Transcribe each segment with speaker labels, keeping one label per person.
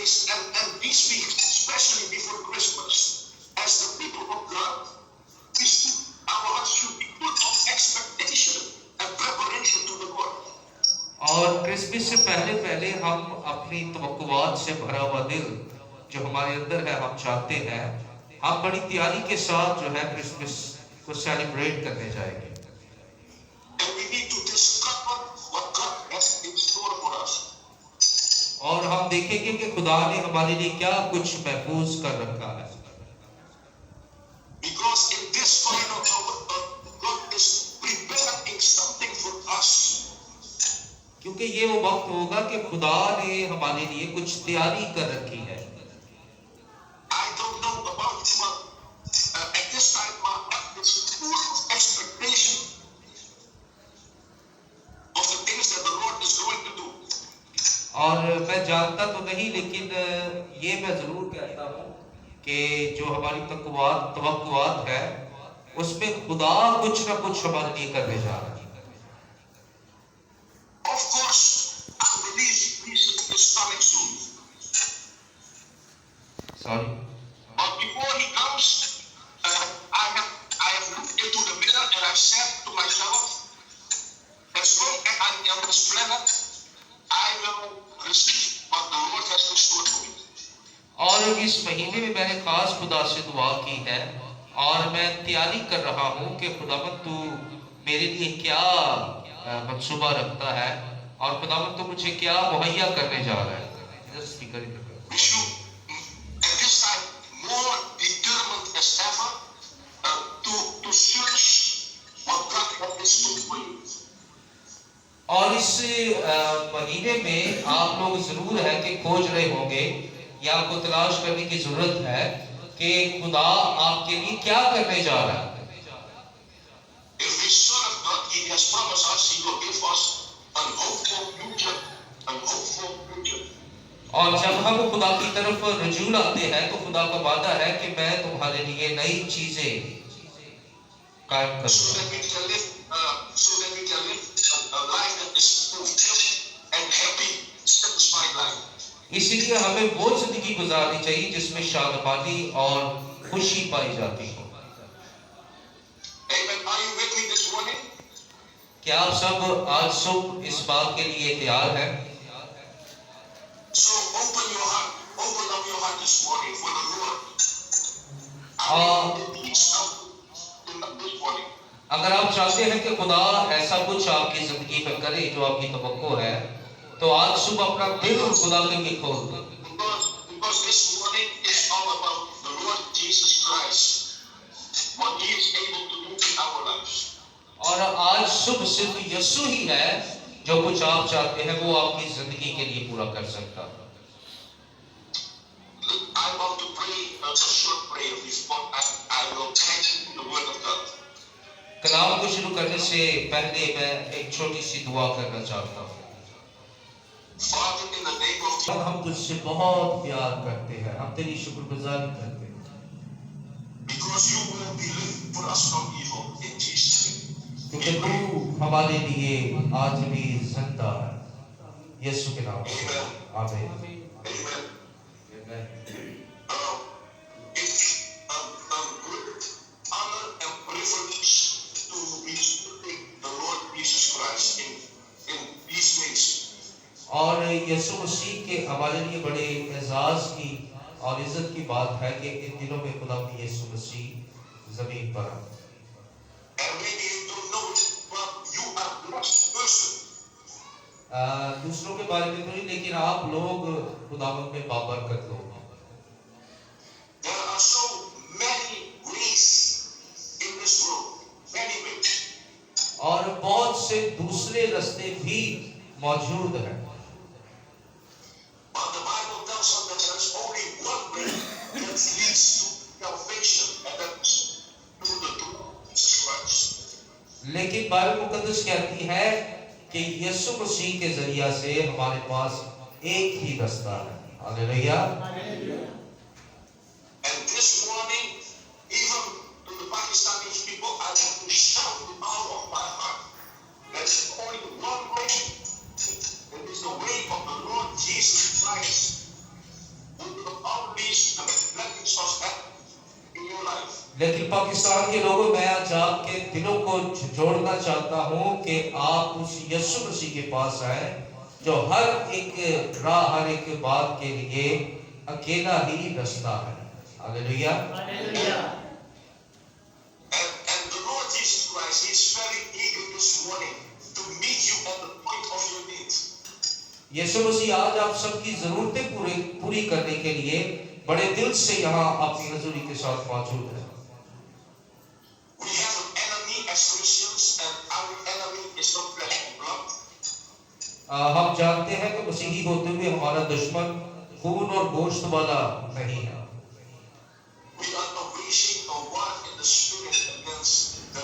Speaker 1: and this week, especially before Christmas, as the people of God, our hearts should be full of expectation and preparation to the Lord.
Speaker 2: اور Christmas سے پہلے پہلے ہم اپنی توقعات سے بھرا ہوا دل جو ہمارے اندر ہے ہم چاہتے ہیں ہم بڑی تیاری کے ساتھ جو ہے کرسمس کو سیلیبریٹ کرنے جائیں گے.
Speaker 1: And we need to discover what God has in store for us.
Speaker 2: اور ہم دیکھیں گے کہ خدا نے ہمارے لیے کیا کچھ محفوظ کر رکھا ہے.
Speaker 1: Because in this final hour, God is preparing something for us.
Speaker 2: کیونکہ یہ وہ وقت ہوگا کہ خدا نے ہمارے لیے کچھ تیاری کر رکھی ہے.
Speaker 1: I don't know about you, but at this time my heart is full of expectation of the things that the Lord is going to do.
Speaker 2: اور میں جانتا تو نہیں لیکن یہ میں ضرور کہتا ہوں کہ جو ہماری توقعات ہے اس میں خدا کچھ نہ کچھ ہمارے لیے کرنے جا رہا ہے.
Speaker 1: Of course, I believe Jesus is coming soon.
Speaker 2: Sorry.
Speaker 1: But before he comes, I have looked into the mirror and I said to myself, as long as I am on this planet, I will receive what the Lord has in store for me.
Speaker 2: اور اس مہینے میں میں نے خاص خدا سے دعا کی ہے اور میں تیاری کر رہا ہوں کہ خداوند تو میرے لیے کیا منصوبہ رکھتا ہے اور خداوند تو مجھے کیا مہیا کرنے جا رہا ہے.
Speaker 1: We should, at this time, more determined as ever to search what God has in store for you.
Speaker 2: اور اس مہینے میں آپ لوگ ضرور ہے کہ کھوج رہے ہوں گے یا آپ کو تلاش کرنے کی ضرورت ہے کہ خدا آپ کے لیے کیا کرنے جا رہا ہے.
Speaker 1: If we serve God, He has promised us He will give us a hopeful future, a hopeful future.
Speaker 2: اور جب ہم خدا کی طرف رجوع آتے ہیں تو خدا کا وعدہ ہے کہ میں تمہارے لیے نئی چیزیں قائم کروں
Speaker 1: So
Speaker 2: God.
Speaker 1: that we can live a life that is fulfilled and happy, satisfied life.
Speaker 2: اسی لیے ہمیں وہ زندگی گزارنی چاہیے جس میں شادمانی اور خوشی پائی جاتی ہو.
Speaker 1: Amen. Are you with me this morning?
Speaker 2: کیا آپ سب آج صبح اس بات کے لیے تیار ہیں؟
Speaker 1: So open up your heart this morning for the Lord. This morning.
Speaker 2: اگر آپ چاہتے ہیں کہ خدا ایسا کچھ آپ کی زندگی میں کرے جو آپ کی توقع ہے تو آج صبح اپنا دل خدا کے لیے کھول دیں.
Speaker 1: Because this morning is all about the Lord Jesus Christ, what He is able to do in our lives.
Speaker 2: اور آج صبح صرف یسوع ہی ہے جو کچھ آپ چاہتے ہیں وہ آپ کی زندگی کے لیے پورا کر سکتا ہے.
Speaker 1: I want to pray a short prayer before I will take the word of God.
Speaker 2: کلام کو شروع کرنے سے پہلے میں ایک چھوٹی سی دعا کرنا چاہتا ہوں.
Speaker 1: Father, in the name of Jesus,
Speaker 2: ہم تجھ سے بہت پیار کرتے ہیں ہم تیری شکر گزاری کرتے ہیں
Speaker 1: because you will deliver us from evil in Jesus' name.
Speaker 2: کیونکہ تو ہمارے لیے آج بھی زندہ ہے. یسوع کے نام سے آمین.
Speaker 1: Amen. It's a great honor and privilege to be serving the Lord Jesus Christ in these ways.
Speaker 2: اور یسوع مسیح کے ہمارے لیے بڑے اعزاز کی اور عزت کی بات ہے کہ ان دنوں میں خدا کی یسوع مسیح زمین پر آئے.
Speaker 1: And maybe you don't know it, but you are a blessed person.
Speaker 2: دوسروں کے بارے میں تو نہیں لیکن آپ لوگ خداوند میں بابرکت لوگ.
Speaker 1: There are so many ways in this world, many ways.
Speaker 2: اور بہت سے دوسرے راستے بھی موجود ہیں.
Speaker 1: But the Bible tells us that there is only one way that leads to salvation, and that's through the blood of Jesus Christ.
Speaker 2: لیکن Bible مقدس کہتی ہے کہ یسوع مسیح کے ذریعہ سے ہمارے پاس ایک ہی راستہ ہے. ہاللیلویا.
Speaker 1: And this morning, even to the Pakistani people, I want to shout with all of my heart. There is only one way. It is the way of the Lord Jesus Christ.
Speaker 2: لیکن پاکستان کے لوگوں میں آج آپ کے دلوں کو جوڑنا چاہتا ہوں کہ آپ اس یسوع مسیح کے پاس آئیں جو ہر ایک راہ ہر ایک بات کے لیے اکیلا ہی رستہ ہے. ہاللیلویا.
Speaker 1: And the Lord Jesus Christ, He is very eager this morning to meet you at the point of your need.
Speaker 2: یسوع مسیح آج آپ سب کی ضرورتیں پوری کرنے کے لیے بڑے دل سے یہاں اپنی حضوری کے ساتھ موجود ہے.
Speaker 1: We have an enemy as Christians, and our enemy is not flesh and blood.
Speaker 2: ہم جانتے ہیں کہ مسیحی ہوتے ہوئے ہمارا دشمن خون اور گوشت والا نہیں ہے.
Speaker 1: We are not waging a war in the spirit against the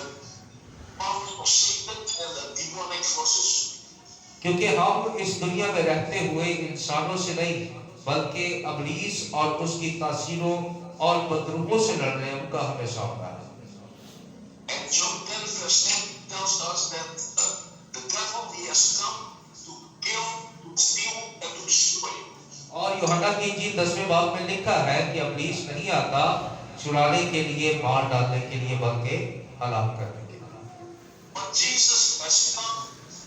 Speaker 1: powers of Satan and the demonic forces.
Speaker 2: کیونکہ ہم اس دنیا میں رہتے ہوئے انسانوں سے نہیں بلکہ ابلیس اور اس کی تاثیروں اور بدروحوں سے لڑ رہے ہیں، ان کا ہمیں سامنا ہے.
Speaker 1: And John 10 verse 10 tells us that the devil, he has come to kill, to steal, and to destroy.
Speaker 2: اور یوحنا کی انجیل 10ویں باب میں لکھا ہے کہ ابلیس نہیں آتا چرانے کے لیے، مار ڈالنے کے لیے، بلکہ ہلاک کرنے کے لیے.
Speaker 1: But Jesus has come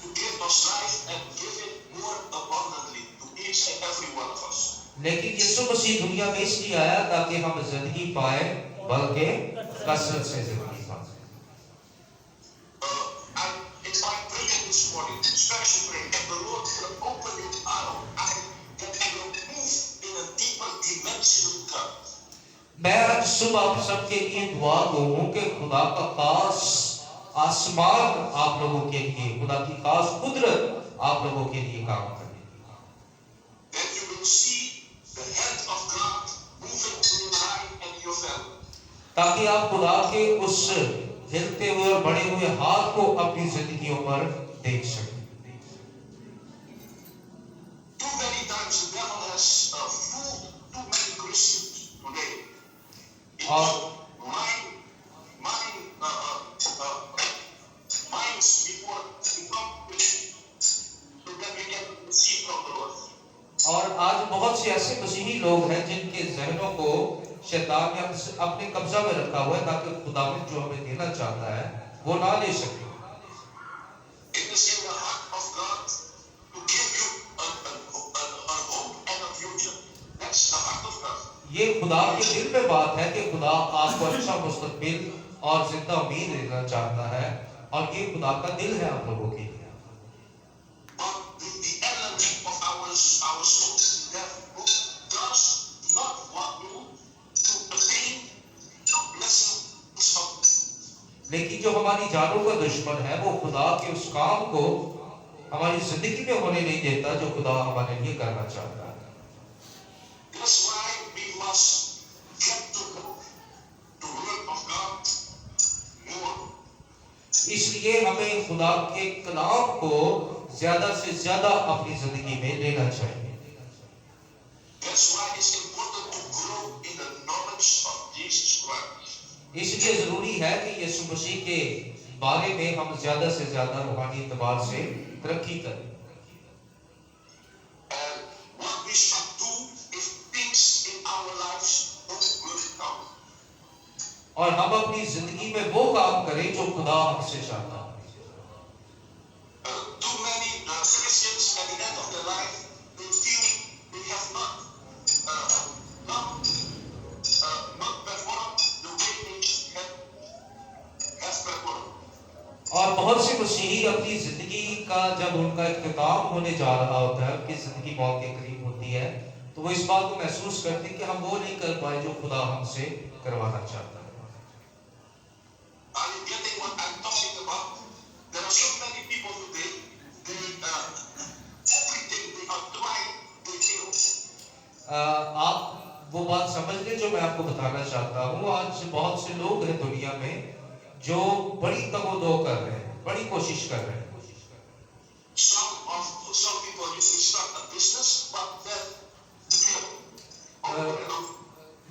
Speaker 1: to give us life and give it more abundantly to each and every one of us.
Speaker 2: لیکن یسوع مسیح دنیا میں اس لیے آیا تاکہ ہم زندگی پائیں، بلکہ کثرت سے زندگی پائیں.
Speaker 1: It's my prayer this morning, special prayer, that the Lord will open our eyes, that He will move in a deeper dimension of God.
Speaker 2: میں آج صبح آپ سب کے لیے دعا ہوں کہ خدا کا خاص آسمان آپ لوگوں کے لیے، خدا کی خاص قدرت آپ لوگوں کے لیے کام کرے.
Speaker 1: That you will see the hand of God moving in your life and your family.
Speaker 2: تاکہ آپ خدا کے اس ہلتے ہوئے اور بڑے ہوئے ہاتھ کو اپنی زندگیوں پر دیکھ سکیں.
Speaker 1: Too many times the devil has fooled too many Christians today. Minds before we come Christians, so that we can receive from the Lord.
Speaker 2: اور آج بہت سے ایسے مسیحی لوگ ہیں جن کے ذہنوں کو شیطان نے اپنے قبضہ میں رکھا ہوا ہے تاکہ خداوند جو ہمیں دینا چاہتا ہے وہ نہ لے سکے.
Speaker 1: It is in the heart of God to give you a hope and a future. That's the heart of God.
Speaker 2: یہ خدا کے دل میں بات ہے کہ خدا آپ کو اچھا مستقبل اور زندہ امید دینا چاہتا ہے، اور یہ خدا کا دل ہے آپ لوگوں کے لیے.
Speaker 1: But the enemy of our souls, the devil, does not want you to attain the blessings of God.
Speaker 2: لیکن جو ہماری جانوں کا دشمن ہے وہ خدا کے اس کام کو ہماری زندگی میں ہونے نہیں دیتا جو خدا ہمارے لیے کرنا چاہتا ہے.
Speaker 1: That's why we must get to know the word of God more.
Speaker 2: اس لیے ہمیں خدا کے کلام کو زیادہ سے زیادہ اپنی زندگی میں لینا چاہیے.
Speaker 1: That's why it's important to grow in the knowledge of Jesus Christ.
Speaker 2: اس لیے ضروری ہے کہ یسوع مسیح کے بارے میں ہم زیادہ سے زیادہ روحانی اعتبار سے ترقی کریں.
Speaker 1: And what we should do if things in our lives don't work out.
Speaker 2: اور ہم اپنی زندگی میں وہ کام کریں جو خدا ہم سے چاہتا ہے.
Speaker 1: Too many Christians at the end of their life, they feel they have not performed the way they should have performed.
Speaker 2: اور بہت سے مسیحی اپنی زندگی کا جب ان کا اختتام ہونے جا رہا ہوتا ہے، ان کی زندگی موت کے قریب ہوتی ہے، تو وہ اس بات کو محسوس کرتے ہیں کہ ہم وہ نہیں کر پائے جو خدا ہم سے کروانا چاہتا ہے.
Speaker 1: Are you getting what I'm talking about? There are so many people today, everything they are trying, they fail.
Speaker 2: آپ وہ بات سمجھ لیں جو میں آپ کو بتانا چاہتا ہوں. آج بہت سے لوگ ہیں دنیا میں جو بڑی تگ و دو کر رہے ہیں، بڑی کوشش کر رہے ہیں.
Speaker 1: Some people usually start a business, but then fail.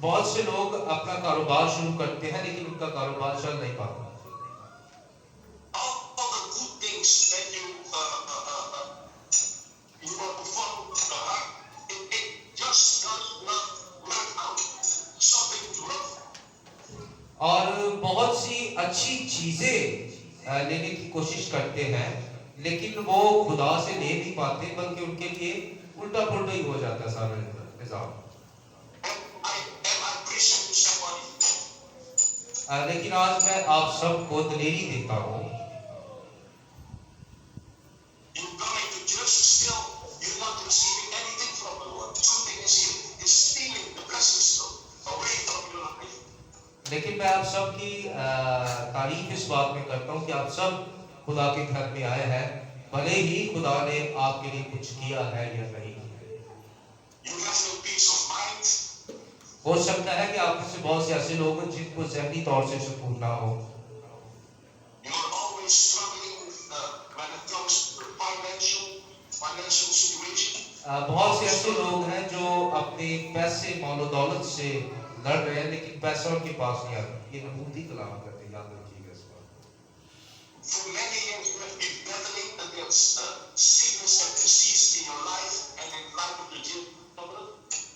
Speaker 2: بہت سے لوگ اپنا کاروبار شروع کرتے ہیں لیکن ان کا کاروبار چل نہیں پاتا.
Speaker 1: All the good things that you want to follow with the heart, it just does not work out. Something is wrong.
Speaker 2: اور چیزیں لینے کی کوشش کرتے ہیں لیکن وہ خدا سے لے نہیں پاتے بلکہ ان کے لیے الٹا پلٹا ہی ہو جاتا ہے سارا نظام. لیکن آج میں آپ سب کو دلیری دیتا ہوں. لیکن میں آپ سب کی تعریف اس بات میں کرتا ہوں کہ آپ سب خدا کے گھر میں آئے ہیں بھلے ہی خدا نے آپ کے لیے کچھ کیا ہے یا نہیں. ہو سکتا ہے کہ آپ میں سے بہت سے ایسے لوگ ہیں جن کو ذہنی طور سے سکون نہ ہو. بہت سے ایسے لوگ ہیں جو اپنے پیسے مال و دولت سے لڑ رہے ہیں لیکن پیسہ ان کے پاس نہیں آتا. یہ نبوتی کلام کرتے ہیں، یاد رکھیے گا اس بات.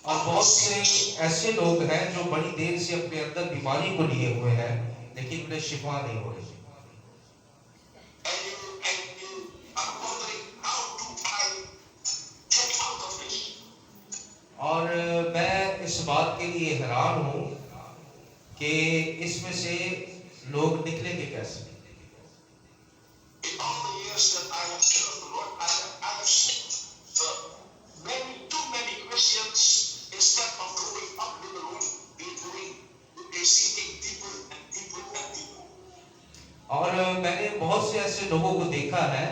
Speaker 2: اور بہت سے ایسے لوگ ہیں جو بڑی دیر سے اپنے اندر بیماری کو لیے ہوئے ہیں لیکن انہیں شفا نہیں ہو رہی. اور میں اس بات کے لیے حیران ہوں کہ اس میں سے لوگ نکلیں گے کیسے. اور میں نے بہت سے ایسے لوگوں کو دیکھا ہے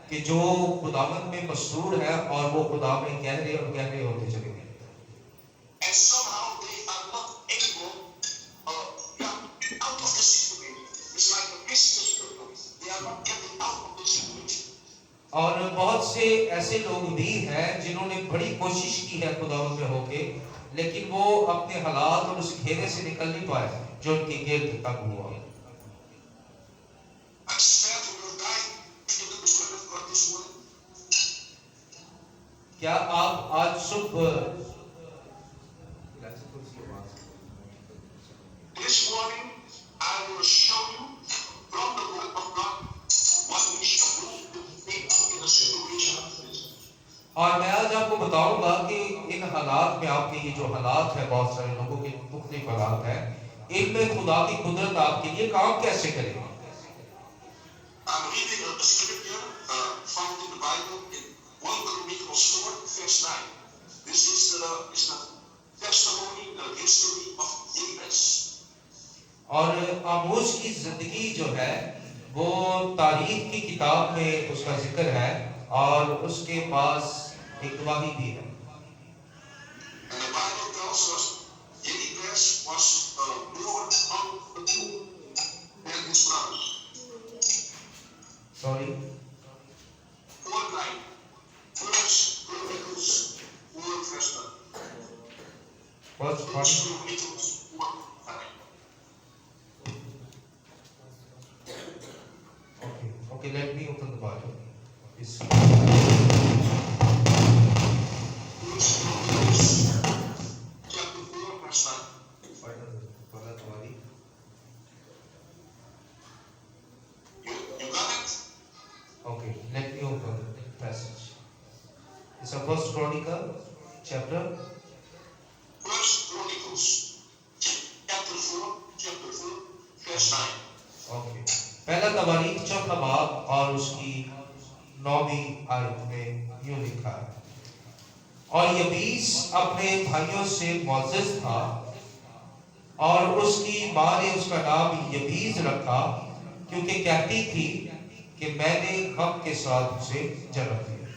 Speaker 2: کہ جو خداوند میں مسرور ہے اور وہ خدا میں گہرے اور گہرے ہوتے چلے گئے. اور بہت سے ایسے لوگ بھی ہیں جنہوں نے بڑی کوشش کی ہے خداوند میں ہو کے لیکن وہ اپنے حالات اور اس گھیرے سے نکل نہیں پائے جو ان کے گرد تک ہوا. کیا آپ آج صبح اور میں آج آپ کو بتاؤں گا کہ ان حالات میں آپ کے یہ جو حالات ہیں بہت سارے لوگوں کے مختلف حالات ہیں ان میں خدا کی قدرت آپ کے لیے کام کیسے کرے گا. اور آموز کی زندگی جو ہے وہ تاریخ کی کتاب میں اس کا ذکر ہے اور اس کے پاس ایک گواہی بھی ہے. Sorry Okay, let me open the Bible. Okay, let me open the passage. It's a First Chronicle chapter.
Speaker 1: First Chronicles chapter 4 verse 9.
Speaker 2: Okay. پہلا تواریخ چوتھا باب اور اس کی 9ویں آیت میں یوں لکھا ہے. اور یبیس اپنے بھائیوں سے معزز تھا اور اس کی ماں نے اس کا نام یبیس رکھا کیونکہ کہتی تھی کہ میں نے غم کے ساتھ اسے جنم دیا.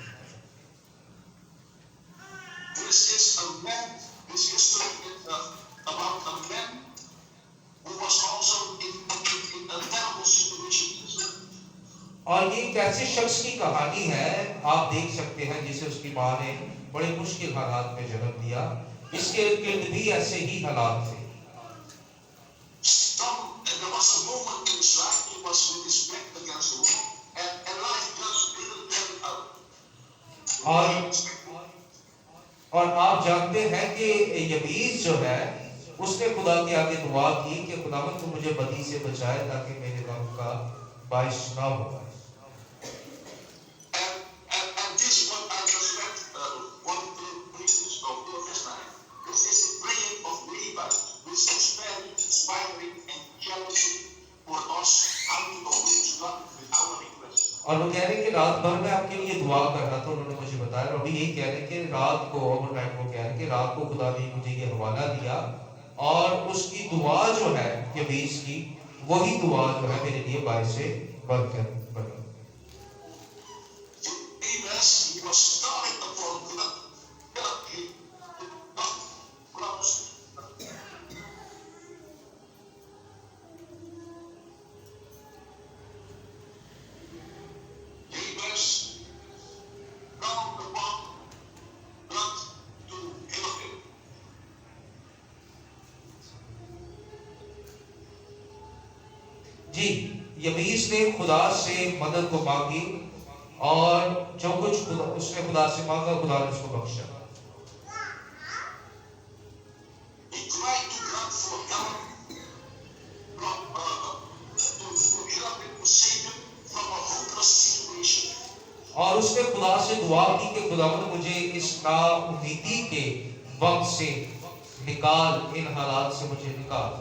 Speaker 1: This is history about a man who was also in a terrible situation.
Speaker 2: اور یہ ایک ایسے شخص کی کہانی ہے آپ دیکھ سکتے ہیں جسے اس کی ماں نے بڑے مشکل حالات میں جنم دیا. اس کے ارد بھی ایسے ہی حالات تھے.
Speaker 1: There was a moment in his life he was with his back against the wall and life just didn't turn out.
Speaker 2: اور آپ جانتے ہیں کہ یبیس جو ہے اس نے خدا کے آگے دعا کی کہ خداوند تو مجھے بدی سے بچائے تاکہ میرے غم کا باعث نہ ہو.
Speaker 1: And this what I just read, 1 Corinthians 12 verse 9. This is the prayer of Levi, which is very inspiring and challenging for us how to obey God with our requests.
Speaker 2: اور وہ کہہ رہے ہیں کہ رات بھر میں آپ کے لیے دعا کر رہا تھا. انہوں نے مجھے بتایا اور ابھی یہی کہہ رہے ہیں کہ رات کو اوور نائٹ وہ کہہ رہے ہیں کہ رات کو خدا نے مجھے یہ حوالہ دیا اور اس کی دعا جو ہے یبیس کی وہی دعا جو ہے میرے لیے باعث برکت بنی.
Speaker 1: He was starting upon God.
Speaker 2: جی یبیس نے خدا سے مدد کو مانگی اور جو کچھ اس نے خدا سے مانگا خدا نے اس کو بخشا. اور اس نے خدا سے دعا کی کہ خداوند مجھے اس نا امیدی کے وقت سے نکال, ان حالات سے مجھے نکال.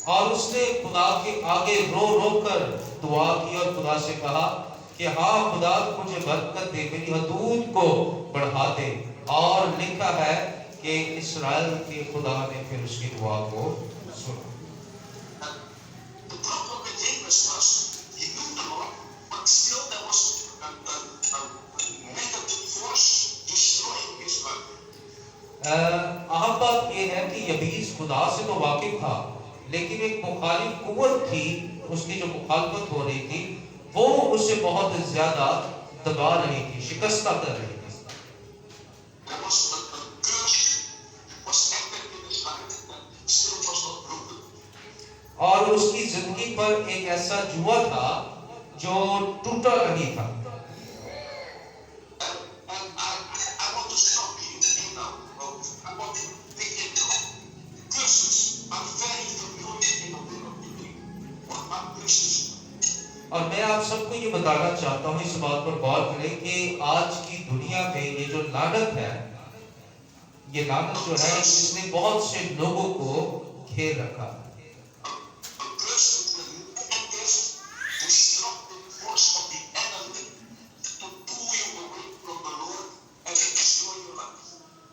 Speaker 2: اور اس نے خدا کے آگے رو رو کر دعا کی اور خدا سے کہا کہ ہاں خدا مجھے برکت دے, میری حدود کو بڑھا دے. اور لکھا ہے کہ اسرائیل کے خدا نے پھر اس کی دعا کو سنا. اہم بات یہ ہے کہ یبیس خدا سے تو واقف تھا لیکن ایک مخالف قوت تھی, اس کی جو مخالفت ہو رہی تھی وہ اسے بہت زیادہ دبا رہی تھی, شکستہ کر رہی تھی. اور اس کی زندگی پر ایک ایسا جوا تھا جو ٹوٹا نہیں تھا. اور میں آپ سب کو یہ بتانا چاہتا ہوں, اس بات پر غور کریں کہ آج کی دنیا میں یہ جو لعنت ہے, یہ لعنت جو ہے اس نے بہت سے لوگوں کو گھیر رکھا.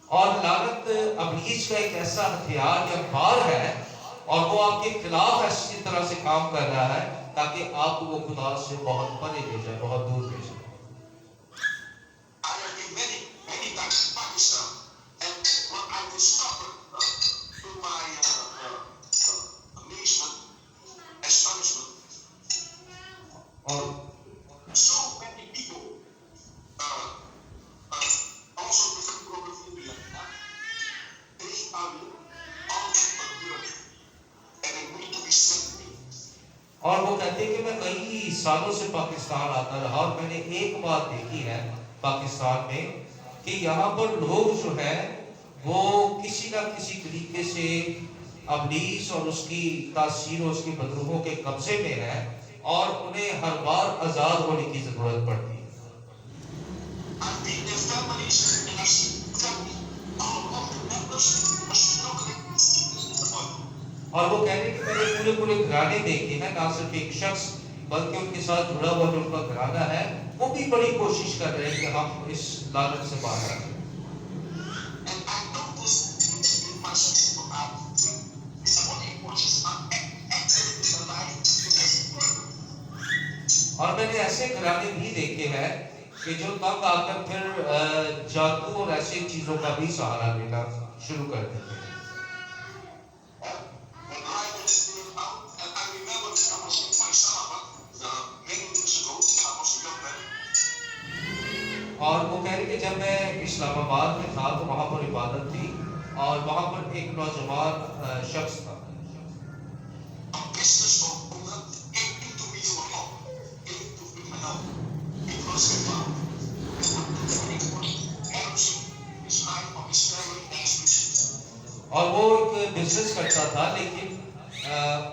Speaker 2: اور لعنت ابلیس کا ایک ایسا ہتھیار یا بار ہے اور وہ آپ کے خلاف ایسی طرح سے کام کر رہا ہے تاکہ آپ کو وہ خدا سے بہت پرے لے جائے, بہت دور لے جائے. اور وہ کہتے ہیں کہ میں کئی سالوں سے پاکستان آتا رہا اور میں نے ایک بات دیکھی ہے پاکستان میں کہ یہاں پر لوگ جو ہے وہ کسی نہ کسی طریقے سے ابلیس اور اس کی تاثیر اور اس کی بدروحوں کے قبضے میں ہے اور انہیں ہر بار آزاد ہونے کی ضرورت پڑتی ہے. اور وہ کہہ رہے ہیں کہ میں نے پورے گھرانے دیکھے ہیں, نہ صرف ایک شخص بلکہ ان کے ساتھ جڑا ہوا جو ان کا گھرانہ ہے وہ بھی بڑی کوشش کر رہے ہیں کہ ہم اس لعنت سے باہر آئیں. اور میں نے ایسے گھرانے بھی دیکھے ہیں کہ جو تنگ آ کر پھر جادو اور ایسی چیزوں کا بھی سہارا لینا شروع کر دیتے ہیں. اور وہ کہہ رہے کہ جب میں اسلام آباد میں تھا تو وہاں پر عبادت تھی اور وہاں پر ایک نوجوان شخص تھا.
Speaker 1: A business owner came into me for help, came to me for help, because he found his life of his family as business.
Speaker 2: اور وہ ایک بزنس کرتا تھا لیکن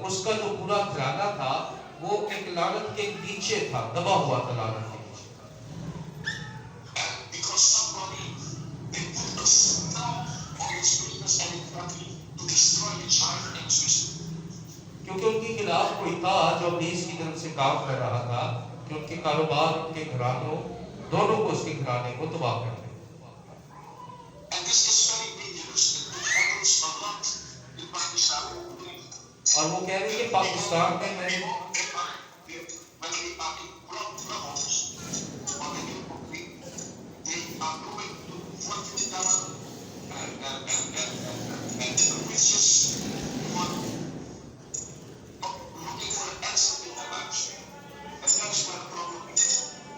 Speaker 2: اس کا جو پورا گھرانہ تھا وہ ایک لعنت کے نیچے تھا, دبا ہوا تھا لعنت کے نیچے.
Speaker 1: Because somebody they put a stop on his business and his family to destroy his life and his business.
Speaker 2: کیونکہ ان کے خلاف کوئی تھا جو ابلیس کی طرف سے کام کر رہا تھا کہ ان کے کاروبار, ان کے گھرانوں دونوں کو, اس کے گھرانے کو تباہ کر دے.
Speaker 1: And this is very dangerous. It happens a lot in Pakistan.
Speaker 2: اور وہ keh rahe کہ پاکستان میں
Speaker 1: When they are in problems, or they are going to fortune teller and witches who are looking for an answer in their lives. And that's where the problem is.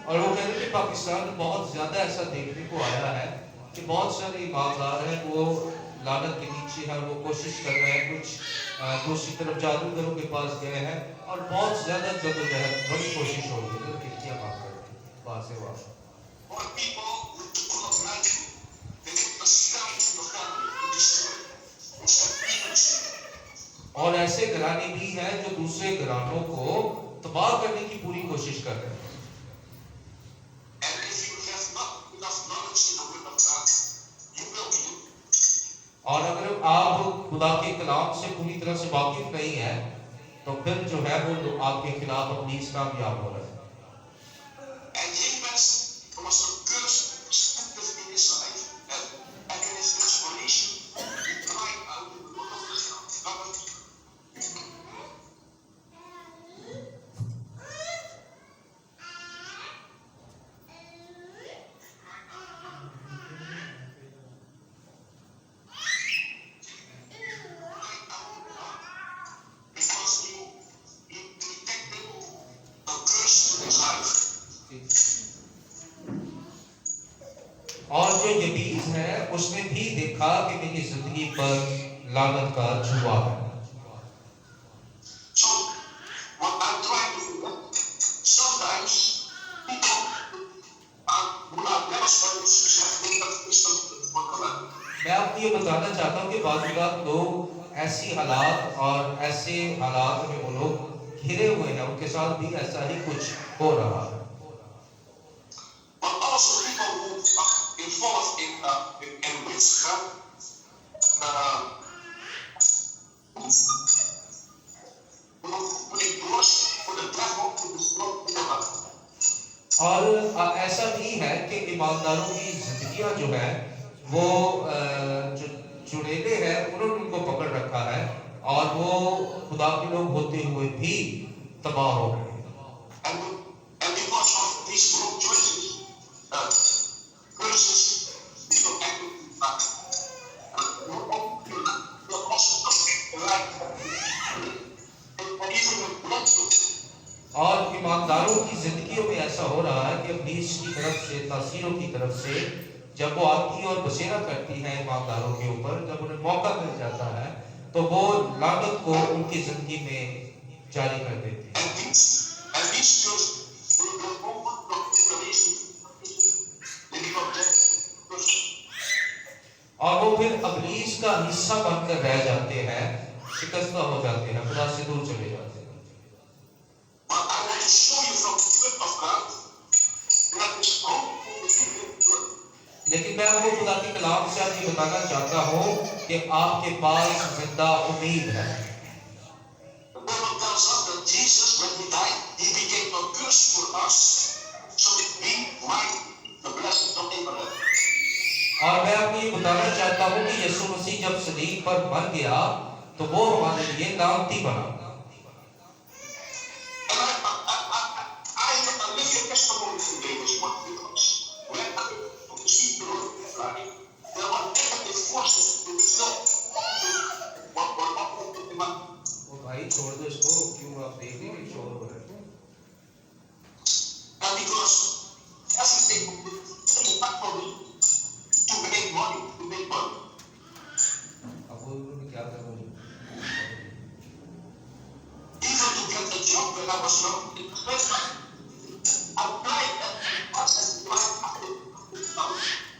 Speaker 2: اور وہ کہہ رہے کہ پاکستان میں بہت زیادہ ایسا دیکھنے کو آیا ہے کہ بہت سارے ایماندار ہیں وہ لعنت کے نیچے ہیں, وہ کوشش کر رہے ہیں, کچھ دوسری طرف جادوگروں کے پاس گئے ہیں اور بہت زیادہ جدوجہد, بڑی کوشش ہو رہی ہے کہ کیا بات کر رہے ہیں وہاں سے وہاں.
Speaker 1: Or people with the full of life, they put a spell to the family to destroy. It's a demons.
Speaker 2: اور ایسے گھرانے بھی ہیں جو دوسرے گھرانوں کو تباہ کرنے کی پوری کوشش کر رہے ہیں.
Speaker 1: And if you have not enough knowledge in the word of God, you will be.
Speaker 2: اور اگر آپ خدا کے کلام سے پوری طرح سے واقف نہیں ہیں تو پھر جو ہے وہ آپ کے خلاف ابلیس کامیاب ہو رہا ہے.
Speaker 1: And Jabez was a curse perspective in his life, and in his desperation, he cried out to the Lord of God. Because he detected a curse in his life.
Speaker 2: اور جو یبیس ہے اس نے بھی دیکھا کہ میری زندگی پر لعنت کا جوا ہے.
Speaker 1: So, what I'm trying to do, sometimes people who are never studied success, they have wisdom for the land.
Speaker 2: میں آپ کو یہ بتانا چاہتا ہوں کہ بعض اوقات لوگ ایسی حالات اور ایسے حالات میں وہ لوگ گھرے ہوئے ہیں, ان کے ساتھ بھی ایسا ہی کچھ ہو رہا ہے.
Speaker 1: But also people who are involved in witchcraft, putting doors for the devil to destroy the land.
Speaker 2: اور ایسا بھی ہے کہ ایمانداروں کی زندگیاں جو ہے وہ جو چڑیلے ہیں انہوں نے ان کو پکڑ رکھا ہے اور وہ خدا کے لوگ ہوتے ہوئے بھی تباہ ہو گئے.
Speaker 1: And because of these wrong choices, curses become active in fact. The also affect the life and even the blood.
Speaker 2: اور ایمانداروں کی زندگیوں میں ایسا ہو رہا ہے کہ ابلیس کی طرف سے, تاثیروں کی طرف سے جب وہ آتی اور بسیرا کرتی ہے ایمانداروں کے اوپر, جب انہیں موقع مل جاتا ہے تو وہ لعنت کو ان کی زندگی میں جاری کر دیتی ہے.
Speaker 1: And these children will go over from generation to generation. They become dead.
Speaker 2: اور وہ پھر ابلیس کا حصہ بن کر رہ جاتے ہیں, شکستہ ہو جاتے ہیں, خدا سے دور چلے جاتے ہیں.
Speaker 1: But I want to show you from the word of God that is hope for the word.
Speaker 2: لیکن میں آپ کو خدا کے کلام سے آپ یہ بتانا چاہتا ہوں کہ آپ کے پاس زندہ امید ہے.
Speaker 1: The Bible tells us that Jesus, when he died, he became a curse for us, so that we might the blessings of Abraham.
Speaker 2: اور میں آپ کو یہ بتانا چاہتا ہوں کہ یسوع مسیح جب صلیب پر مر گیا تو وہ ہمارے لیے لعنتی بنا.
Speaker 1: And I am a living testimony today this one, because when I received the Lord of life, there were negative forces to still what were up to the man.
Speaker 2: وہ بھائی چھوڑ دو اس کو, کیوں آپ دیکھ رہے ہیں شور ہو رہے ہیں.
Speaker 1: And because everything to make money, to make money. when I was young, it was first time. I applied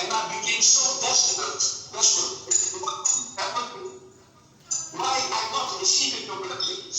Speaker 1: And I became so desperate. Why I not receiving your blessings?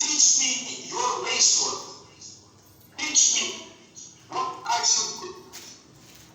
Speaker 1: Teach me your ways, Lord. Teach me what I should do.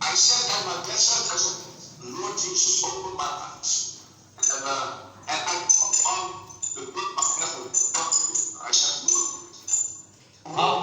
Speaker 1: I said that my desert as Lord Jesus opened my eyes, and I took on the book of heaven. I said, Lord,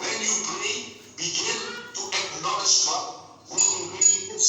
Speaker 1: when you pray, begin to acknowledge God who really is.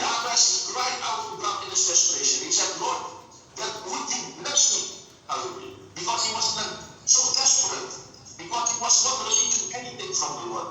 Speaker 1: Jabez cried out to God in his desperation. He said, Lord, that would you bless me? Hallelujah. Because he was then so desperate. Because he was not receiving anything from the Lord.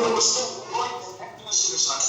Speaker 1: There was no joy and happiness in his life.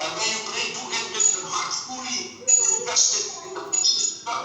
Speaker 1: And when you pray, do it with your heart fully invested in the message of God.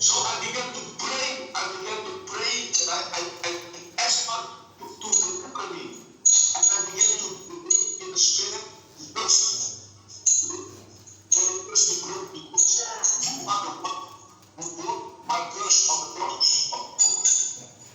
Speaker 1: So I began to pray, and I asked God to remember me. And I began to pray in the spirit, first. And the first he broke me. You are the one who broke my curse on the cross.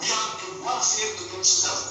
Speaker 1: We are in warfare against devil.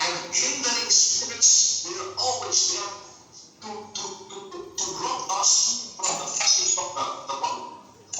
Speaker 1: And hindering spirits, they are always there to rob us from the message of the Bible.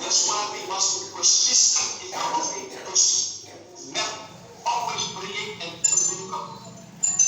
Speaker 1: That's why we must be persistent in our faith. Never always praying and believing.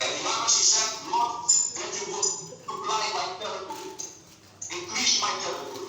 Speaker 1: And Jabez, he said, Lord, that you will supply my territory, increase my territory.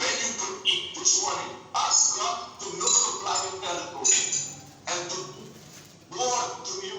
Speaker 1: When you pray this morning, ask God to multiply your territory and to do more to you.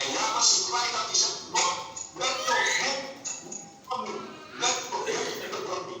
Speaker 1: And Jabez, he cried out, he said, Lord, let your hand come in. Let your hand come in.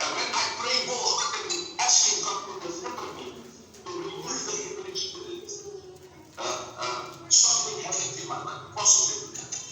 Speaker 1: And when I pray wholeheartedly, asking God to deliver me, to remove the hindering spirit, something happens in my life, positive.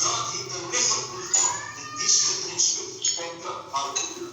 Speaker 1: God, he delivered me from these hindering spirits. Thank God. Hallelujah.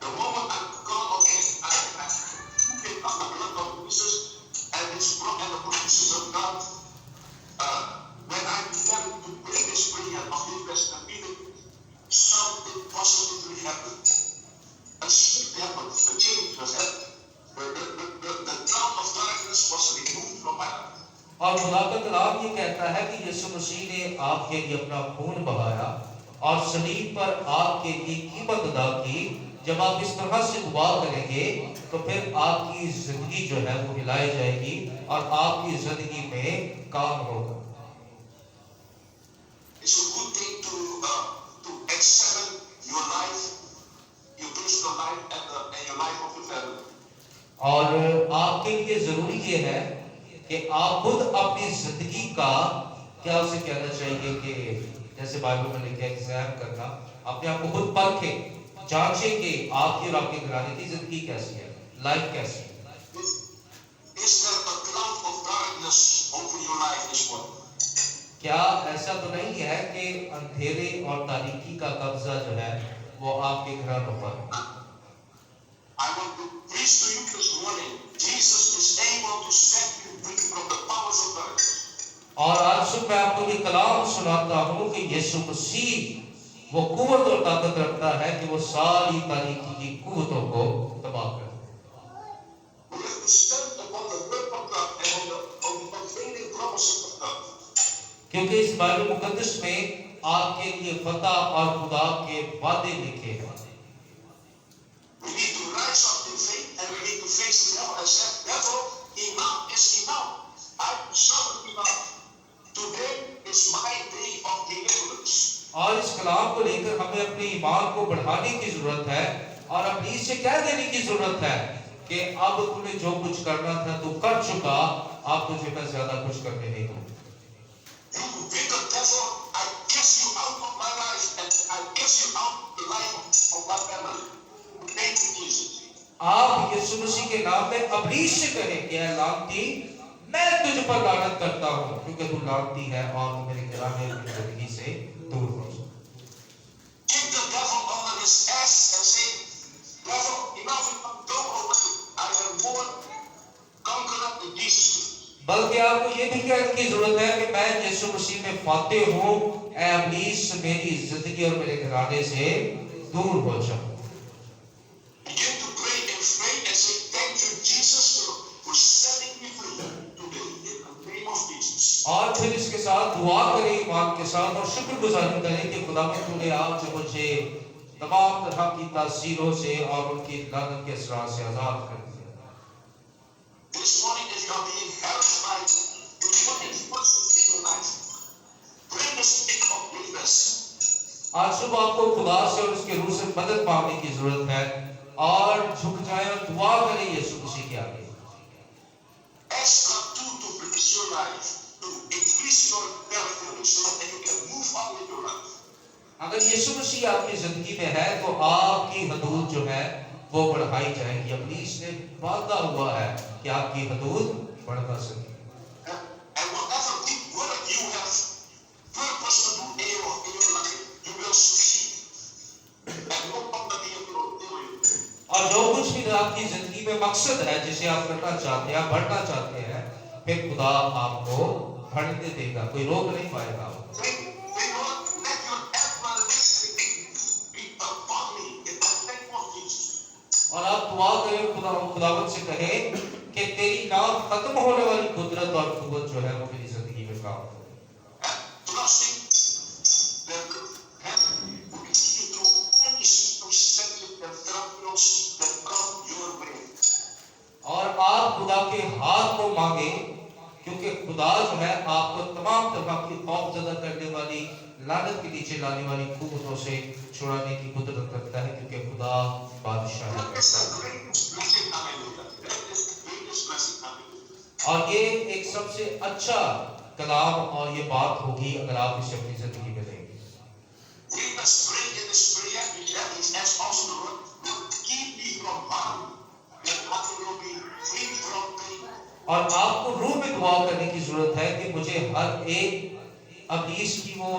Speaker 1: The moment I call on him, I pick up the blood of Jesus and the promises of God. When I began to pray this prayer of this immediately, something positively happened. A shift happened, a change was happened. The cloud of darkness was removed from my life.
Speaker 2: اور خدا کا کلام یہ کہتا ہے کہ یسوع مسیح نے آپ کے لیے اپنا خون بہایا اور صلیب پر آپ کے لیے قیمت ادا کی. جب آپ اس طرح سے دعا کریں گے تو پھر آپ کی زندگی جو ہے وہ ہلائی جائے گی اور آپ کی زندگی میں کام ہوگا.
Speaker 1: It's a good thing to examine your life, your personal life, and your life of your family.
Speaker 2: اور آپ کے لیے ضروری یہ ہے کہ آپ خود اپنی زندگی کا کیا اسے کہنا چاہیے کہ جیسے بائبل میں لکھا ہے ایگزام کرنا, اپنے آپ کو خود پرکھیں, جانچیں کہ آپ کی اور آپ کے گھرانے کی زندگی کیسی ہے, لائف کیسی ہے.
Speaker 1: Is there a cloud of darkness over your life this morning?
Speaker 2: کیا ایسا تو نہیں ہے کہ اندھیرے اور تاریکی کا قبضہ جو ہے وہ آپ کے گھرانوں پر ہے.
Speaker 1: I want to preach to you this morning. Jesus is able to set you free from the powers of darkness.
Speaker 2: اور آج صبح میں آپ کو یہ کلام سناتا ہوں کہ یسوع مسیح وہ قوت اور طاقت رکھتا ہے کہ وہ ساری تاریکی کی قوتوں کو تباہ کرے.
Speaker 1: We have to stand upon the word of God and on the unfailing promises of God.
Speaker 2: کیونکہ اس بائبل مقدس میں آپ کے لیے فتح اور خدا کے وعدے لکھے ہیں.
Speaker 1: We need to rise up in faith and we need to face the devil and say, devil, enough is enough. I've suffered enough. Today is my day of deliverance.
Speaker 2: اور اس کلام کو لے کر ہمیں اپنے ایمان کو بڑھانے کی ضرورت ہے اور ابلیس سے کہہ دینے کی ضرورت ہے کہ اب تم نے جو کچھ کرنا تھا تو کر چکا, اب تجھے میں زیادہ کچھ کرنے نہیں دوں.
Speaker 1: You wicked devil, I cast you out of my life and I cast you out of the life of my family. Thank you, Jesus.
Speaker 2: آپ یسوع مسیح کے نام میں ابلیس سے کہیں کہ اے لعنتی, میں تجھ پر لعنت کرتا ہوں کیونکہ تو لعنتی ہے اور تو میرے گھرانے کی زندگی سے دور ہو.
Speaker 1: Kick the devil under his ass and say, devil, enough is enough, go away. I am more conqueror than Jesus.
Speaker 2: بلکہ آپ کو یہ بھی کہنے کی ضرورت ہے کہ میں یسوع مسیح میں فاتح ہوں, اے ابلیس میری زندگی اور میرے گھرانے سے دور ہو جا.
Speaker 1: Begin to pray and say, thank you, Jesus, for setting me free today in the name of Jesus.
Speaker 2: اور پھر اس کے ساتھ دعا کریں ایمان کے ساتھ اور شکر گزاری کریں کہ خدا تو نے آج مجھے تمام طرح کی تاثیروں سے اور ان کی لعنت کے اثرات سے آزاد کر دیا.
Speaker 1: This morning, if you are being harassed by demonic forces in your life, pray the spirit of deliverance.
Speaker 2: آج صبح آپ کو خدا سے اور اس کے روح سے مدد مانگنے کی ضرورت ہے اور جھک جائیں اور دعا کریں یسوع مسیح کے آگے.
Speaker 1: Ask God to bless your life, to increase your territory so that you can move on with your life.
Speaker 2: اگر یسوع مسیح آپ کی زندگی میں ہے تو آپ کی حدود جو ہے وہ بڑھائی جائے گی. ابلیس نے وعدہ ہوا ہے کہ آپ کی حدود بڑھ نہ سکے.
Speaker 1: And whatever good work you have purpose to do in your life, you will succeed and no longer be able to do it.
Speaker 2: اور جو کچھ بھی آپ کی زندگی میں مقصد ہے جسے آپ کرنا چاہتے ہیں, بڑھنا چاہتے ہیں, پھر خدا آپ کو بڑھنے دے گا, کوئی روک نہیں پائے گا. اور آپ دعا کریں خداوند سے کہیں کہ تیری نام ختم ہونے والی قدرت اور قوت جو ہے وہ میری زندگی میں کام کرے. اور آپ خدا کے ہاتھ کو مانگیں کیونکہ خدا جو ہے آپ کو تمام طرح کی خوف زدہ کرنے والی, لعنت کے نیچے لانے والی قوتوں سے چھڑانے کی قدرت رکھتا ہے کیونکہ خدا بادشاہ ہے. اور یہ ایک سب سے اچھا کلام اور یہ بات ہوگی اگر آپ اسے اپنی زندگی میں لیں گے. اور آپ کو روح میں دعا کرنے کی ضرورت ہے کہ مجھے ہر ایک ابلیس کی وہ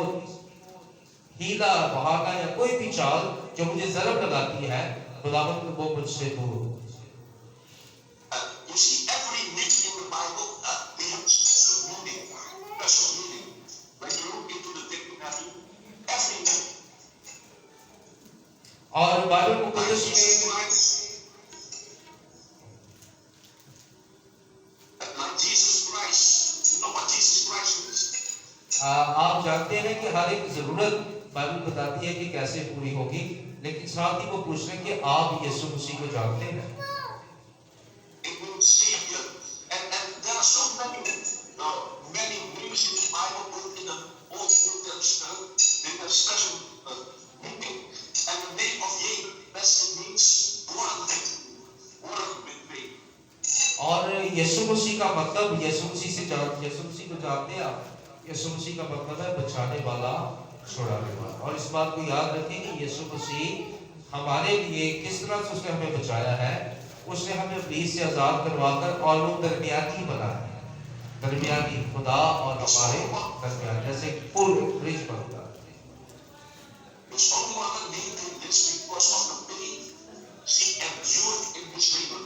Speaker 2: ہیلا بہانہ یا کوئی بھی چال جو مجھے ضرب لگاتی ہے خداوند وہ مجھ سے دور ہو. اور بائبل مقدس میں جانتے ہیں کہ ہر ایک ضرورت بائبل بتاتی ہے کہ کیسے پوری ہوگی، لیکن ساتھ ہی وہ پوچھ رہے ہیں کہ آپ یسوع مسیح کو جانتے ہیں؟
Speaker 1: It means Savior. And there are so many names in the Bible, both in the Old Testament, in the special meaning. And the name of Yahweh means one with me.
Speaker 2: اور یسوع مسیح کا مطلب یسوع مسیح کو جانتے ہیں آپ؟ یسوع مسیح کا مطلب ہے بچانے والا، چھڑانے والا۔ اور اس بات کو یاد رکھیں کہ یسوع مسیح ہمارے لیے کس طرح سے اس نے ہمیں بچایا ہے۔ اس نے ہمیں ابلیس سے آزاد کروا کر، اور وہ درمیانی بنا ہے، درمیانی خدا اور ہمارے درمیان، جیسے پل برج بنتا ہے۔
Speaker 1: There's only one name in this because of the pain she endured in this labor.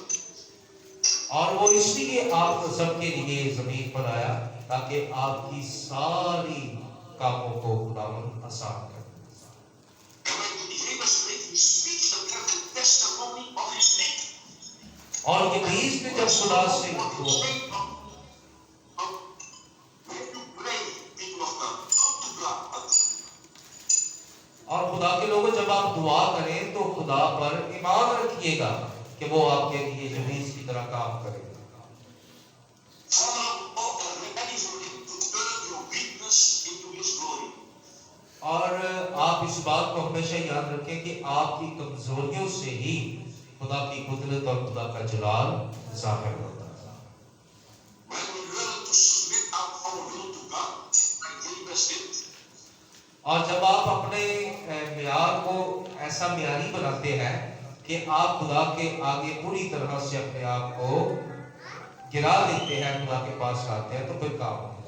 Speaker 2: اور وہ اس لیے آپ سب کے لیے زمین پر آیا تاکہ آپ کی ساری کاموں کو خداوند آسان کرے۔ اور ابلیس نے جب خدا سے اور خدا کے لوگوں جب آپ دعا کریں تو خدا پر ایمان رکھیے گا کہ وہ آپ کے لیے ابلیس کی طرح کام کرے گا۔ اور آپ اس بات کو ہمیشہ یاد رکھیں کہ آپ کی کمزوریوں سے ہی خدا کی قدرت اور خدا کا جلال ظاہر ہوتا ہے۔ اور جب آپ اپنے معیار کو ایسا معیاری بناتے ہیں کہ آپ خدا کے آگے پوری طرح سے اپنے آپ کو گرا دیتے ہیں، خدا کے پاس آتے ہیں، تو پھر کام ہوتا ہے۔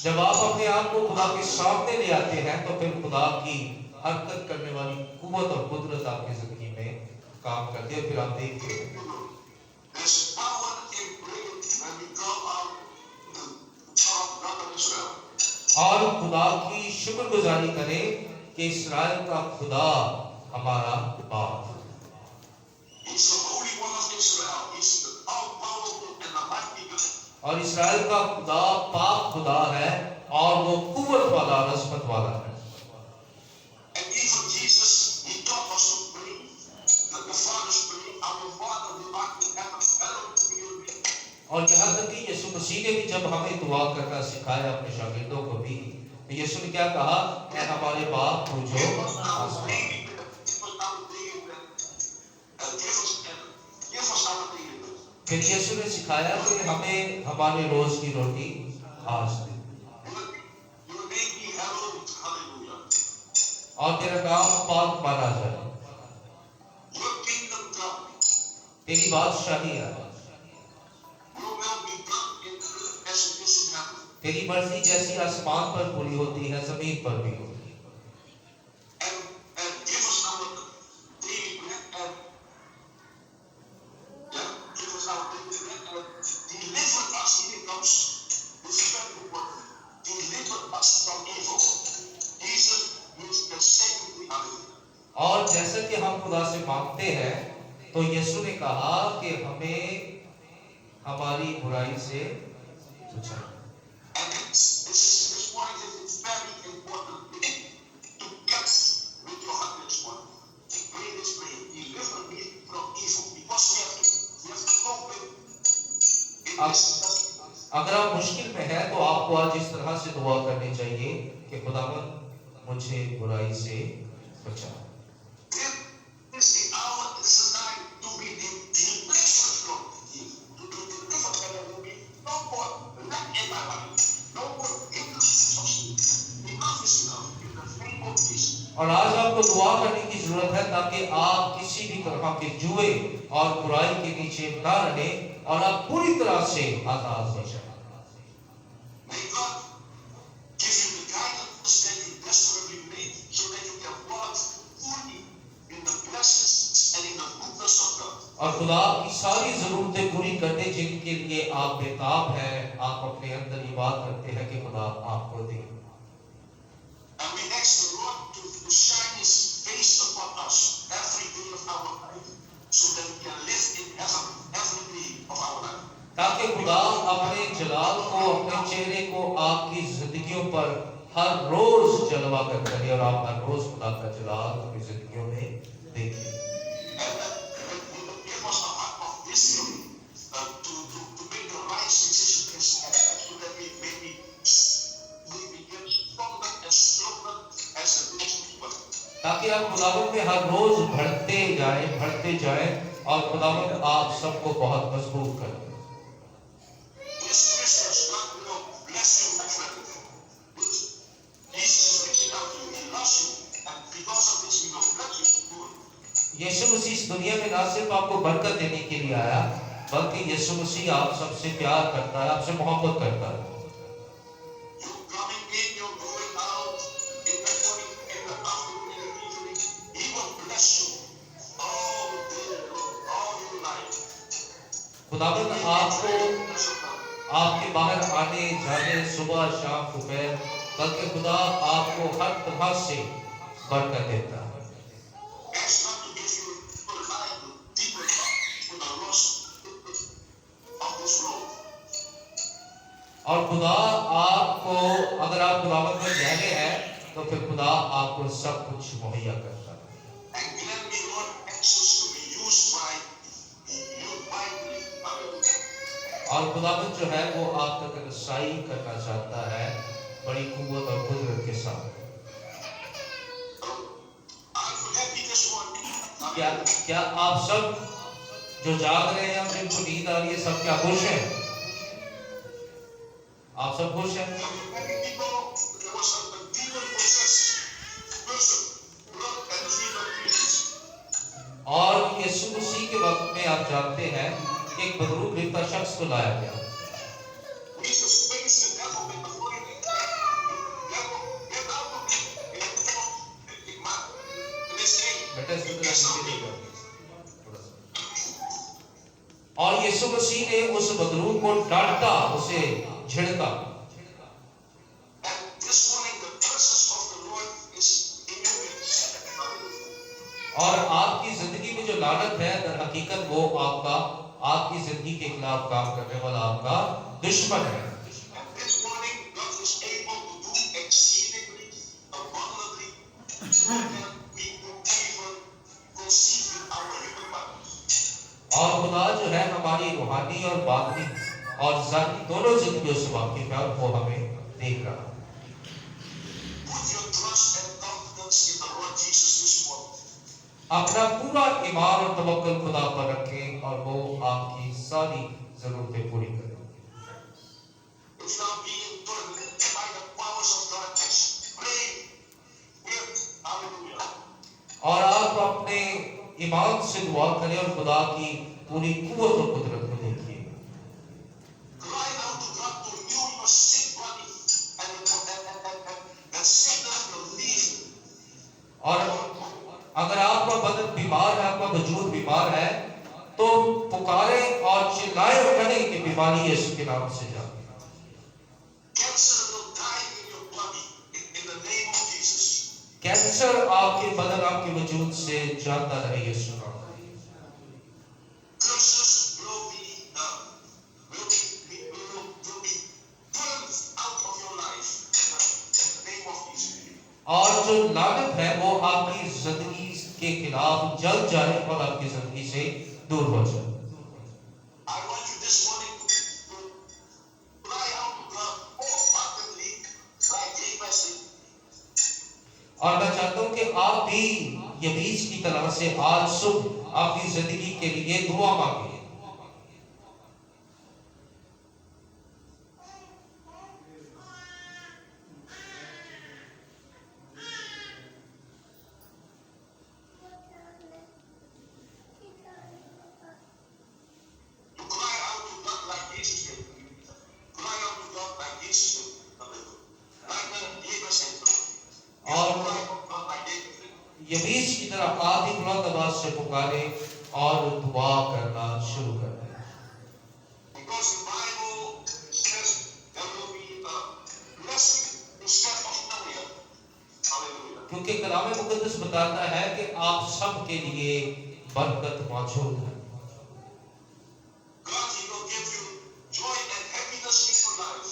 Speaker 2: جب آپ اپنے آپ کو خدا کے سامنے لے آتے ہیں تو پھر خدا کی حرکت کرنے والی قوت اور قدرت آپ کی زندگی میں کام کرتی ہے، پھر آپ دیکھتے ہیں۔ اور خدا کی شکر گزاری کریں کہ اسرائیل کا خدا ہمارا باپ ہے۔ اور اسرائیل کا خدا پاک خدا ہے اور وہ قوت والا، عظمت والا ہے۔ اور یہاں تک کہ یسوع مسیح نے بھی جب ہمیں دعا کرنا سکھایا اپنے شاگردوں کو بھی، تو یسوع نے کیا کہا؟ اے ہمارے باپ تو جو آسمان۔ پھر یسوع نے سکھایا کہ ہمیں ہمارے روز کی روٹی آج دے، اور تیرا نام پاک مانا جائے، تیری بادشاہی آئے، تیری مرضی جیسی آسمان پر پوری ہوتی ہے زمین پر بھی ہوتی ہے۔ اور جیسا کہ ہم خدا سے مانگتے ہیں تو یسوع نے کہا کہ ہمیں ہماری برائی سے بچائے۔ اگر آپ مشکل میں ہیں تو آپ کو آج اس طرح سے دعا کرنی چاہیے کہ خداوند مجھے برائی سے بچا۔ اور آج آپ کو دعا کرنے کی ضرورت ہے تاکہ آپ کسی بھی طرح کے جوئے اور برائی کے نیچے نہ رہیں اور آپ پوری طرح سے آزاد ہو جائیں۔ اور خدا آپ کی ساری ضرورتیں پوری کر دے جن کے لیے آپ بےتاب ہیں، آپ اپنے اندر یہ بات کرتے ہیں کہ خدا آپ کو دے۔ تاکہ خدا اپنے وہ اپنے چہرے کو آپ کی زندگیوں پر ہر روز جلوہ کرتا رہے اور آپ ہر روز خدا کا جلال اپنی زندگیوں میں دیکھیں.
Speaker 1: Give us a heart of wisdom to make the right decisions so that we may get stronger and stronger as a nation.
Speaker 2: تاکہ آپ خداوند میں ہر روز بڑھتے جائیں اور خداوند آپ سب کو بہت مضبوط کریں.
Speaker 1: This Christmas, God will bless you, my friend. Jesus is reaching out to you. He loves you. And because of this, He will bless you to do it.
Speaker 2: یسوع مسیح اس دنیا میں نہ صرف آپ کو برکت دینے کے لیے آیا بلکہ یسوع مسیح آپ سب سے پیار کرتا ہے, آپ سے محبت کرتا ہے.
Speaker 1: You're coming in, you're going out, in the morning, in the afternoon, in the evening. He will bless you all day long, all your life.
Speaker 2: خداوند آپ کو آپ کے باہر آنے جانے صبح شام دوپہر بلکہ خدا آپ کو ہر طرح سے برکت دیتا ہے.
Speaker 1: Ask God to give you a life, deeper love for the lost of this world.
Speaker 2: اور خدا آپ کو اگر آپ خداوند میں گہرے ہیں تو پھر خدا آپ کو سب کچھ مہیا کرتا ہے.
Speaker 1: And grant me, Lord, access to be used by you mightily. Hallelujah.
Speaker 2: اور خداوند جو ہے وہ آپ تک رسائی کرنا چاہتا ہے بڑی قوت اور قدرت کے ساتھ.
Speaker 1: Are you happy this morning?
Speaker 2: کیا آپ سب جو جاگ رہے ہیں اور جن کو نیند آ رہی ہے سب کیا خوش ہیں؟ آپ سب خوش ہیں؟
Speaker 1: Many people, there was a demon-possessed person, blood and demon released.
Speaker 2: اور یسوع مسیح کے وقت میں آپ جانتے ہیں کہ ایک بدروح گرفتہ شخص کو لایا گیا.
Speaker 1: Jesus faced the devil with authority. Devil, get out of me. In his name.
Speaker 2: اور یسوع مسیح نے اس بدروح کو ڈانٹا, اسے جھڑکا.
Speaker 1: And this morning the presence of the Lord is in your midst.
Speaker 2: اور آپ کی زندگی میں جو لعنت ہے در حقیقت وہ آپ کی زندگی کے خلاف کام کرنے والا آپ کا دشمن ہے.
Speaker 1: And this morning God is able to do exceedingly abundantly more than we could even conceive in our human bodies.
Speaker 2: اور خدا جو ہے ہماری روحانی اور باطنی اور ذاتی دونوں زندگیوں سے واقف ہے اور وہ ہمیں دیکھ رہا ہے.
Speaker 1: Put your trust and confidence in the Lord Jesus this morning.
Speaker 2: اپنا پورا ایمان اور توکل خدا پر رکھیں اور وہ آپ کی ساری ضرورتیں پوری کریں.
Speaker 1: If not being tormented by the powers of darkness, pray with hallelujah.
Speaker 2: اور آپ اپنے ایمان سے دعا کریں اور خدا کی پوری قوت اور قدرت کو دیکھیے.
Speaker 1: Cry out to God to heal your sick body and Satan will leave.
Speaker 2: اور اگر آپ کا بدن بیمار ہے, آپ کا وجود بیمار ہے تو پکاریں اور چلائیں اور کہیں کہ بیماری یسوع کے نام سے جا.
Speaker 1: Cancer will die in your body in the name of Jesus.
Speaker 2: Cancer آپ کے بدن آپ کے وجود سے جاتا رہے یسوع کے نام.
Speaker 1: Curses will be burned out of your life in the name of Jesus.
Speaker 2: اور جو لعنت ہے وہ آپ کی زندگی کے خلاف جل جائے اور آپ کی زندگی سے دور ہو جائے.
Speaker 1: I want you this morning to cry out to God wholeheartedly like Jabez did.
Speaker 2: اور میں چاہتا ہوں کہ آپ بھی یبیس کی طرح سے آج صبح اپنی زندگی کے لیے دعا مانگیں.
Speaker 1: To cry out to God like Jesus did. Cry out to God like Jesus did. Like Jabez did.
Speaker 2: اور
Speaker 1: Cry out to God like David did.
Speaker 2: یبیس کی طرح آپ بھی بلند آواز سے پکاریں اور دعا کرنا شروع کر دیں.
Speaker 1: Because the Bible says there will be a blessing instead of failure. Hallelujah.
Speaker 2: کیونکہ کلام مقدس بتاتا ہے کہ آپ سب کے لیے برکت موجود ہے.
Speaker 1: God, He will give you joy and happiness in your life.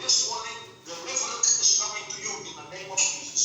Speaker 1: This morning, deliverance is coming to you in the name of Jesus.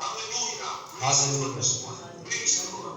Speaker 1: Hallelujah.
Speaker 2: Hallelujah.
Speaker 1: Praise the Lord. Praise the Lord.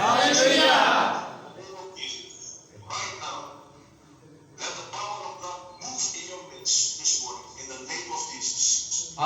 Speaker 3: Hallelujah.
Speaker 1: In the name of Jesus. Right now, let the power of God move in your midst this morning in the name of Jesus.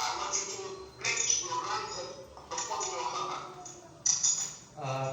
Speaker 1: I want you to place your right hand upon your heart.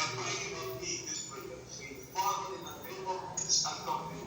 Speaker 1: And pray with me this prayer. Say, Father, in the name of Jesus, I come to you.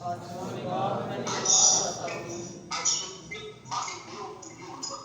Speaker 1: I submit my will to you, Lord.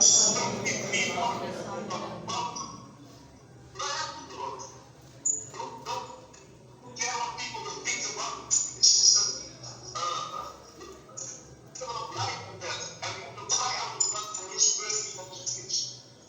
Speaker 1: Submit me, Lord. Lord. Don't tell people the things about this system. Life and death. I want to cry out to God for His mercy and His grace.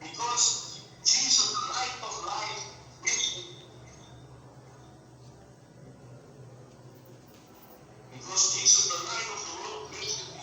Speaker 1: Because Jesus, the light of life, lives in me. Because Jesus, the light of the world, lives in me.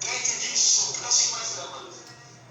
Speaker 1: Thank you, Jesus, for blessing my family.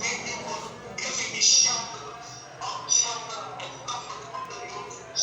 Speaker 1: Thank you for giving me shelter and comfort under your wings.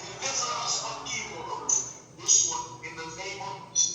Speaker 1: Deliver us from evil, Lord, this morning, in the name of Jesus.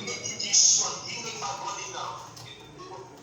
Speaker 1: Thank you, Jesus, for healing my body now. In the name of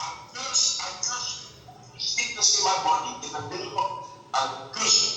Speaker 1: I curse sickness in my body in the name of I curse it.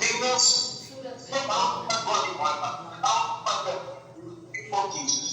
Speaker 1: Sickness, come out of my body, out of my body, in the name of Jesus.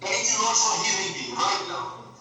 Speaker 1: Thank you, Lord, for healing me right now.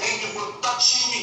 Speaker 1: Thank you for touching me.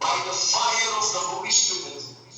Speaker 1: By the fire of the Holy Spirit.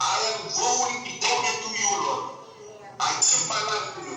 Speaker 1: I am going devoted to you, Lord. I give my life to you.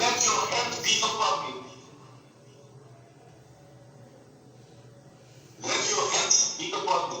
Speaker 1: Let your hand be upon me. Let your hand be upon me.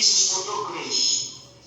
Speaker 1: Jesus, for your grace.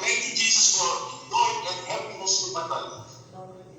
Speaker 1: Thank you, Jesus, for joy and happiness in my life.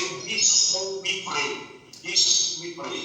Speaker 1: In Jesus' name we pray. Jesus, we pray.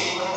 Speaker 1: Amen.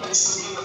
Speaker 1: Let's begin the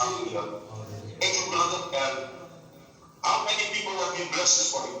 Speaker 1: Hallelujah. Thank you, brother. And how many people have been blessed this morning?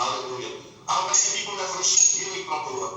Speaker 1: Hallelujah. How many people have received healing from the Lord?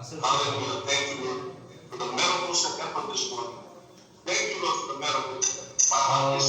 Speaker 1: Hallelujah. Thank you, Lord, for the miracles that happened this morning. Thank you, Lord, for the miracles. My heart is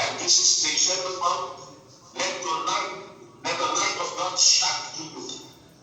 Speaker 1: And this is the Sabbath month. Let the light of God shine through you.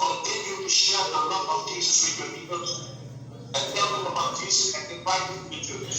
Speaker 1: Continue to share the love of Jesus with your neighbors and tell them about Jesus and invite them to church.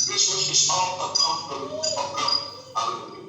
Speaker 1: Christmas is all about the love of God. Hallelujah.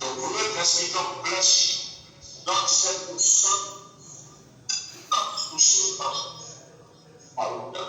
Speaker 1: The word has become flesh. God sent His Son not to save us. Hallelujah.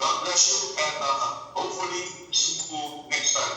Speaker 1: God bless you and hopefully see you next time.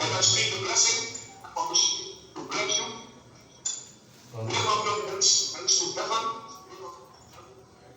Speaker 1: Let us speak the blessing of the Spirit to bless you. Live up your hands to heaven.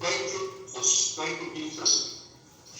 Speaker 1: Thank you, Jesus. Thank you, Jesus.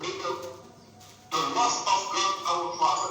Speaker 1: May the love of God, our Father,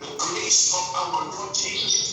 Speaker 1: the grace of our Lord Jesus,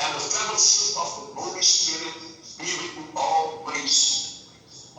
Speaker 1: and the fellowship of the Holy Spirit be with you always.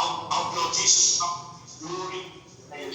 Speaker 1: Of Lord Jesus, glory and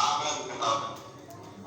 Speaker 1: Amen and Amen.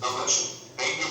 Speaker 1: God bless you. Thank you.